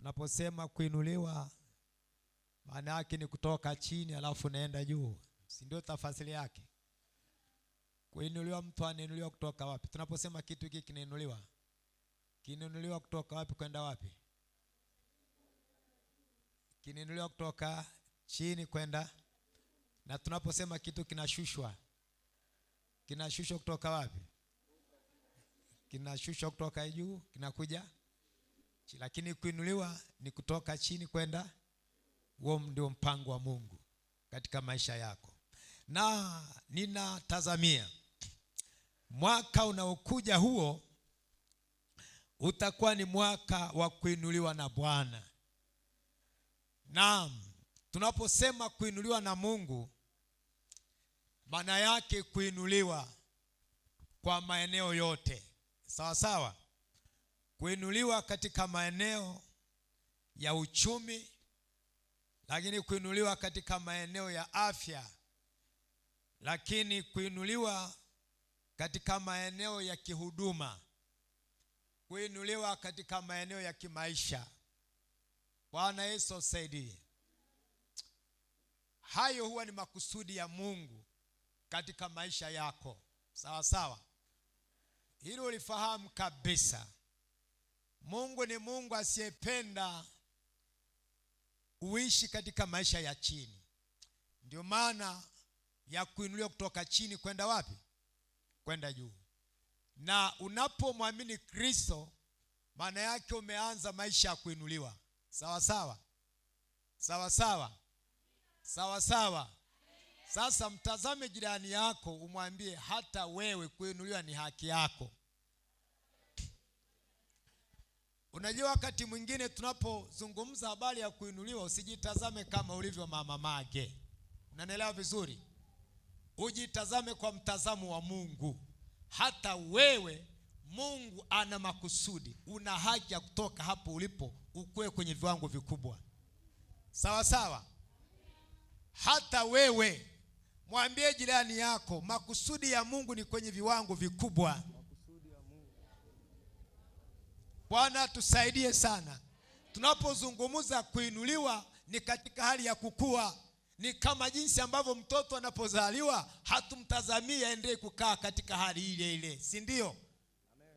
Tunaposema kuinuliwa, maana yake ni kutoka chini alafu naenda juu, si ndio tafasiri yake? Kuinuliwa, mtu anainuliwa kutoka wapi? Tunaposema kitu hiki kinainuliwa, kinainuliwa kutoka wapi kwenda wapi? Kinainuliwa kutoka chini kwenda. Na tunaposema kitu kinashushwa, kinashushwa kutoka wapi? Kinashushwa kutoka juu kinakuja. Lakini kuinuliwa ni kutoka chini kwenda. Huo ndio mpango wa Mungu katika maisha yako. Na ninatazamia mwaka unaokuja huo utakuwa ni mwaka wa kuinuliwa na Bwana. Naam, tunaposema kuinuliwa na Mungu, maana yake kuinuliwa kwa maeneo yote. Sawa sawa? Kuinuliwa katika maeneo ya uchumi, lakini kuinuliwa katika maeneo ya afya, lakini kuinuliwa katika maeneo ya kihuduma, kuinuliwa katika maeneo ya kimaisha. Bwana Yesu asaidie. Hayo huwa ni makusudi ya Mungu katika maisha yako. Sawa sawa? Hilo ulifahamu kabisa. Mungu ni Mungu asiyependa uishi katika maisha ya chini. Ndio maana ya kuinuliwa kutoka chini kwenda wapi? Kwenda juu. Na unapomwamini Kristo, maana yake umeanza maisha ya kuinuliwa. Sawa sawa? Sawa sawa? Sawa sawa? Sasa mtazame jirani yako, umwambie hata wewe kuinuliwa ni haki yako. Unajua wakati mwingine tunapozungumza habari ya kuinuliwa, usijitazame kama ulivyo mama Mage. Unanielewa vizuri? Ujitazame kwa mtazamo wa Mungu. Hata wewe Mungu ana makusudi. Una haki ya kutoka hapo ulipo ukue kwenye viwango vikubwa. Sawa sawa? Hata wewe mwambie jirani yako, makusudi ya Mungu ni kwenye viwango vikubwa. Bwana tusaidie sana. Tunapozungumza kuinuliwa ni katika hali ya kukua. Ni kama jinsi ambavyo mtoto anapozaliwa hatumtazamii aendelee kukaa katika hali ile ile, si ndio?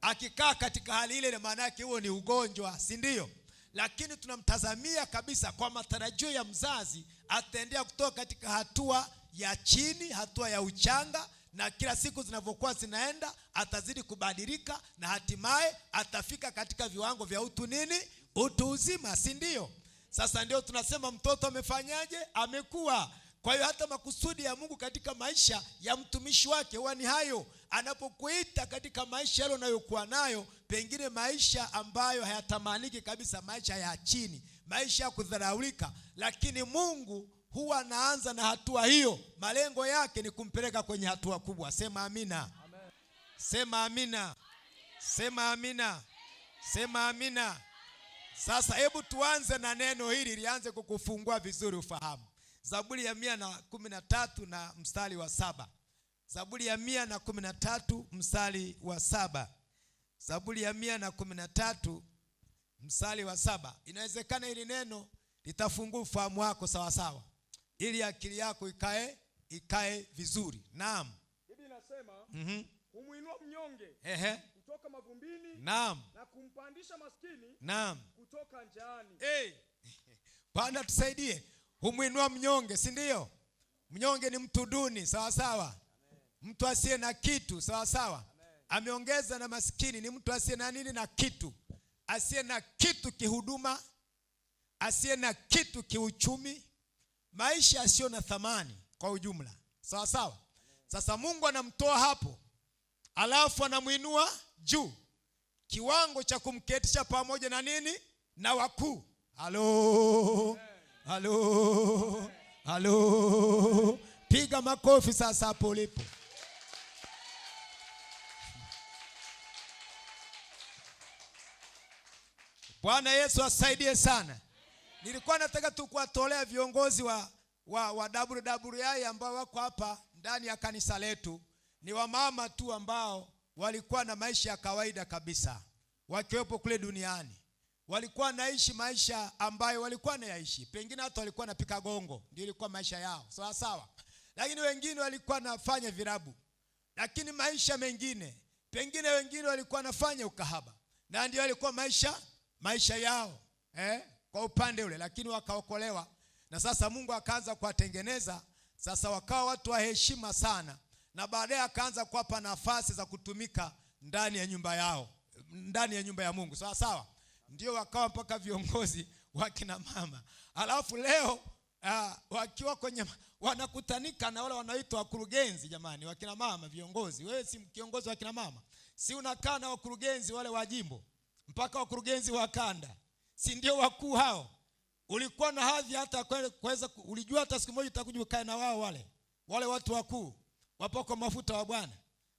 Akikaa katika hali ile maana yake huo ni ugonjwa, si ndio? Lakini tunamtazamia kabisa kwa matarajio ya mzazi ataendelea kutoka katika hatua ya chini, hatua ya uchanga, na kila siku zinavyokuwa zinaenda atazidi kubadilika na hatimaye atafika katika viwango vya utu nini? Utu uzima, si ndio? Sasa ndio tunasema mtoto amefanyaje? Amekuwa. Kwa hiyo hata makusudi ya Mungu katika maisha ya mtumishi wake huwa ni hayo. Anapokuita katika maisha yale unayokuwa nayo, pengine maisha ambayo hayatamaniki kabisa, maisha ya chini, maisha ya kudharaulika, lakini Mungu huwa anaanza na hatua hiyo. Malengo yake ni kumpeleka kwenye hatua kubwa. Sema amina. Amen. Sema amina. Sema amina. Sema amina. Sasa hebu tuanze na neno hili lianze kukufungua vizuri ufahamu. Zaburi ya 113 na mstari wa 7. Zaburi ya 113 mstari wa 7. Zaburi ya 113 mstari wa 7. Inawezekana hili neno litafungua ufahamu wako sawa sawa, ili akili yako ikae vizuri. Naam. Biblia inasema, humuinua mnyonge kutoka mavumbini, naam, na kumpandisha maskini, naam, kutoka njaani. Bwana tusaidie. Humuinua mnyonge, si ndio? Mnyonge ni mtu duni, sawa sawa? Mtu asiye na kitu, sawa sawa? Ameongeza na maskini ni mtu asiye na nini? Na kitu. Asiye na kitu kihuduma, asiye na kitu kiuchumi, maisha asiyo na thamani kwa ujumla, sawa sawa? Sasa Mungu anamtoa hapo, alafu anamuinua juu, kiwango cha kumketisha pamoja na nini? Na wakuu. Halo, halo, halo. Piga makofi sasa hapo ulipo. Bwana Yesu asaidie sana. Nilikuwa nataka tu kuwatolea viongozi wa WWI ambao wako hapa ndani ya kanisa letu. Ni wamama tu ambao walikuwa na maisha ya kawaida kabisa, wakiwepo kule duniani. walikuwa naishi maisha ambayo walikuwa nayaishi. Pengine hata walikuwa napika gongo, ndio ilikuwa maisha yao, sawa sawa. Lakini wengine walikuwa nafanya virabu. Lakini maisha mengine, pengine wengine walikuwa nafanya ukahaba, na ndio walikuwa maisha yao kwa upande ule. Lakini wakaokolewa, na sasa Mungu akaanza kuwatengeneza. Sasa wakawa watu wa heshima sana, na baadaye akaanza kuwapa nafasi za kutumika ndani ya nyumba yao, ndani ya nyumba ya Mungu, sawa sawa. Ndio wakawa mpaka viongozi wa kina mama. Alafu leo wakiwa kwenye wanakutanika na wale wanaitwa wakurugenzi. Jamani, wakina mama viongozi, wewe si kiongozi wa kina mama? Si unakaa na wakurugenzi wale wa jimbo mpaka wakurugenzi wa kanda, si ndio wakuu hao? Ulikuwa na hadhi hata kuweza, ulijua hata siku moja utakuja ukae na wao wale watu wakuu wapoko mafuta wa Bwana,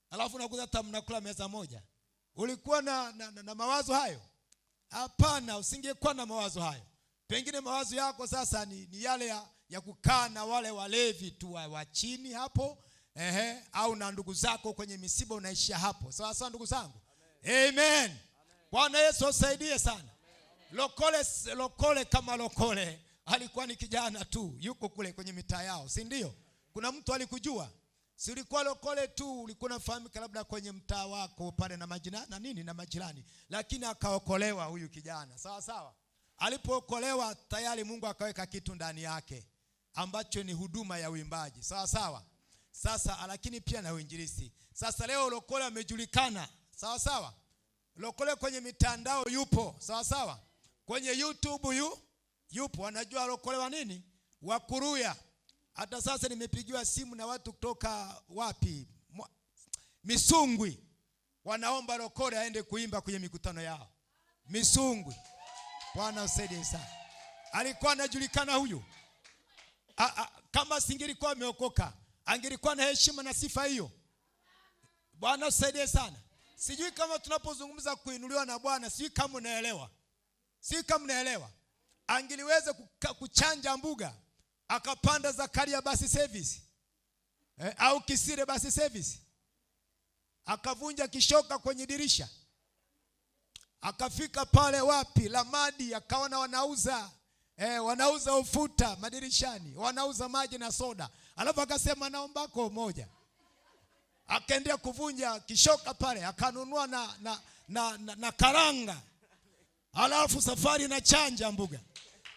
alafu nakuza hata mnakula meza moja. Ulikuwa na mawazo hayo? Hapana, usingekuwa na mawazo hayo. Pengine mawazo yako sasa ni yale ya kukaa na wale walevi tu wa chini hapo, au na ndugu zako kwenye misiba unaishia hapo. Sawa sawa ndugu zangu. Amen. Bwana Yesu asaidie sana. Lokole kama lokole alikuwa ni kijana tu, yuko kule kwenye mitaa yao, si ndio? Kuna mtu alikujua? Si ulikuwa lokole tu, ulikuwa unafahamika labda kwenye mtaa wako pale na majirani, lakini akaokolewa huyu kijana. Sawa sawa. Alipookolewa tayari Mungu akaweka kitu ndani yake ambacho ni huduma ya uimbaji. Sawa sawa. Sasa lakini pia na uinjilisti. Sasa leo lokole amejulikana. Sawa sawa. Lokole kwenye mitandao yupo. Sawa sawa. Kwenye YouTube yupo. Wanajua lokole wa nini? Wakuruya. Hata sasa nimepigiwa simu na watu kutoka wapi? Misungwi. Wanaomba lokole aende kuimba kwenye mikutano yao. Misungwi. Bwana usaidie sana. Alikuwa anajulikana huyu. Kama singelikuwa ameokoka, angelikuwa na heshima na sifa hiyo. Bwana usaidie sana. Sijui kama tunapozungumza kuinuliwa na Bwana, sijui kama unaelewa. Angeliweza kuchanja mbuga, akapanda Zakaria basi service. Au Kisire basi service. Akavunja kishoka kwenye dirisha. Akafika pale wapi? Lamadi, akaona wanauza ufuta madirishani, wanauza maji na soda. Alafu akasema naombako moja. Akaendelea kuvunja kishoka pale, akanunua na karanga. Alafu safari na chanja mbuga.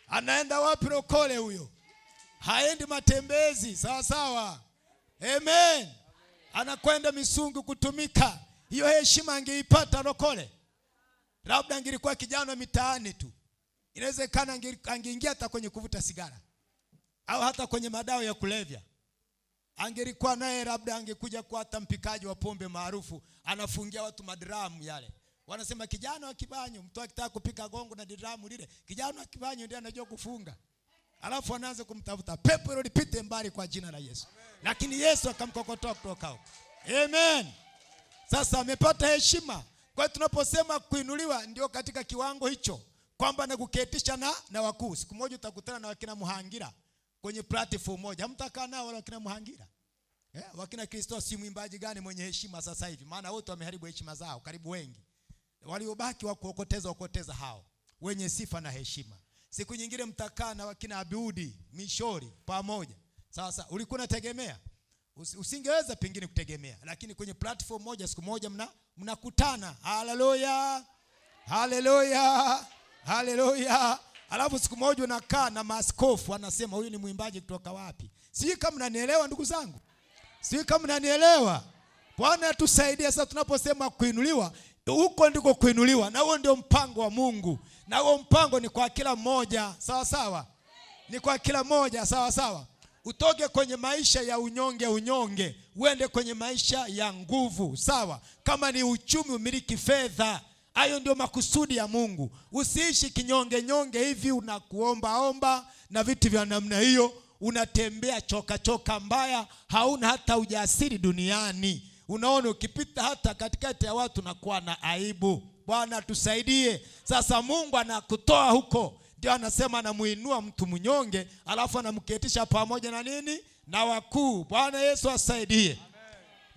Anaenda wapi lokole huyo? Haendi matembezi, sawa sawa. Amen. Anakwenda Misungu kutumika. Hiyo heshima angeipata lokole. Labda angelikuwa kijana mitaani tu. Inawezekana angeingia hata kwenye kuvuta sigara, au hata kwenye madawa ya kulevya. Angelikuwa naye labda angekuja kwa hata mpikaji wa pombe maarufu, anafungia watu madramu yale. Wanasema kijana wa Kibanyo, mtu akitaka kupika gongo na dramu lile, kijana wa Kibanyo ndiye anajua kufunga. Alafu anaanza kumtafuta. Pepo hilo lipite mbali kwa jina la Yesu. Amen. Lakini Yesu akamkokotoa kutoka huko. Amen. Sasa amepata heshima. Kwa hiyo tunaposema kuinuliwa ndio katika kiwango hicho, kwamba na kuketisha na wakuu. Siku moja utakutana na wakina Muhangira kwenye platform moja. Hamtakaa nao wala wakina Muhangira. Wakina Kristo si mwimbaji gani mwenye heshima sasa hivi? Maana wote wameharibu heshima zao, karibu wengi. Waliobaki wa kuokoteza hao wenye sifa na heshima. Siku nyingine mtakaa na wakina Abiudi, Mishori pamoja. Sasa ulikuwa unategemea? Usingeweza pengine kutegemea, lakini kwenye platform moja siku moja mnakutana. Haleluya. Haleluya. Haleluya. Alafu siku moja unakaa na maaskofu, anasema huyu ni mwimbaji kutoka wapi? Sijui kama mnanielewa ndugu zangu. Sijui kama mnanielewa. Bwana atusaidie. Sasa tunaposema kuinuliwa, huko ndiko kuinuliwa, na huo ndio mpango wa Mungu. Na huo mpango ni kwa kila mmoja, sawa sawa. Ni kwa kila mmoja, sawa sawa. Utoke kwenye maisha ya unyonge, uende kwenye maisha ya nguvu, sawa. Kama ni uchumi, umiliki fedha. Hayo ndio makusudi ya Mungu. Usiishi kinyonge hivi, unakuomba na vitu vya namna hiyo. Unatembea choka mbaya, hauna hata ujasiri duniani. Unaona ukipita hata katikati ya watu unakuwa na aibu. Bwana tusaidie. Sasa Mungu anakutoa huko. Ndio anasema anamuinua mtu mnyonge, alafu anamketisha pamoja na nini? Na wakuu. Bwana Yesu asaidie.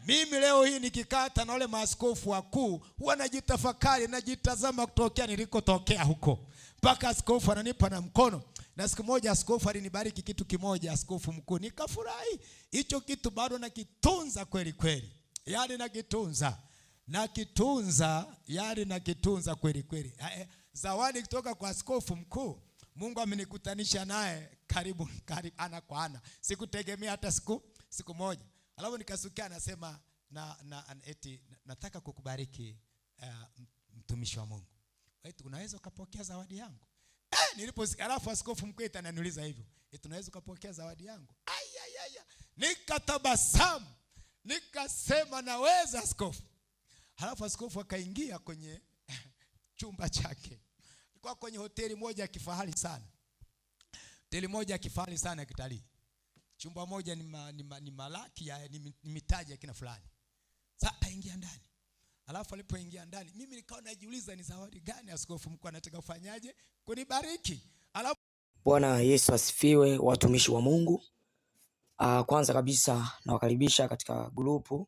Mimi leo hii nikikata na wale maaskofu wakuu, huwa najitafakari, najitazama kutokea nilikotokea huko. mpaka askofu ananipa na mkono. Na siku moja askofu alinibariki kitu kimoja, askofu mkuu, nikafurahi. Hicho kitu bado nakitunza kweli kweli, yaani nakitunza kweli kweli. Zawadi kutoka kwa askofu mkuu, Mungu amenikutanisha naye karibu ana kwa ana. Sikutegemea hata siku moja. Alafu nikasukia anasema nataka kukubariki mtumishi wa Mungu. Eti unaweza ukapokea zawadi yangu? Niliposikia, alafu askofu mkuu ananiuliza hivyo, eti unaweza ukapokea zawadi yangu? Nikatabasamu, nikasema naweza askofu. Alafu askofu akaingia kwenye chumba chake. Alikuwa kwenye hoteli moja ya kifahari sana. Hoteli moja ya kifahari sana ya kitalii. Chumba moja ni malaki ya ni mitaji ya kina fulani. Sasa aingia ndani. Alafu alipoingia ndani, mimi nikawa najiuliza ni zawadi gani askofu mkuu anataka kufanyaje kunibariki. Alafu Bwana Yesu asifiwe, watumishi wa Mungu. Kwanza kabisa nawakaribisha katika grupu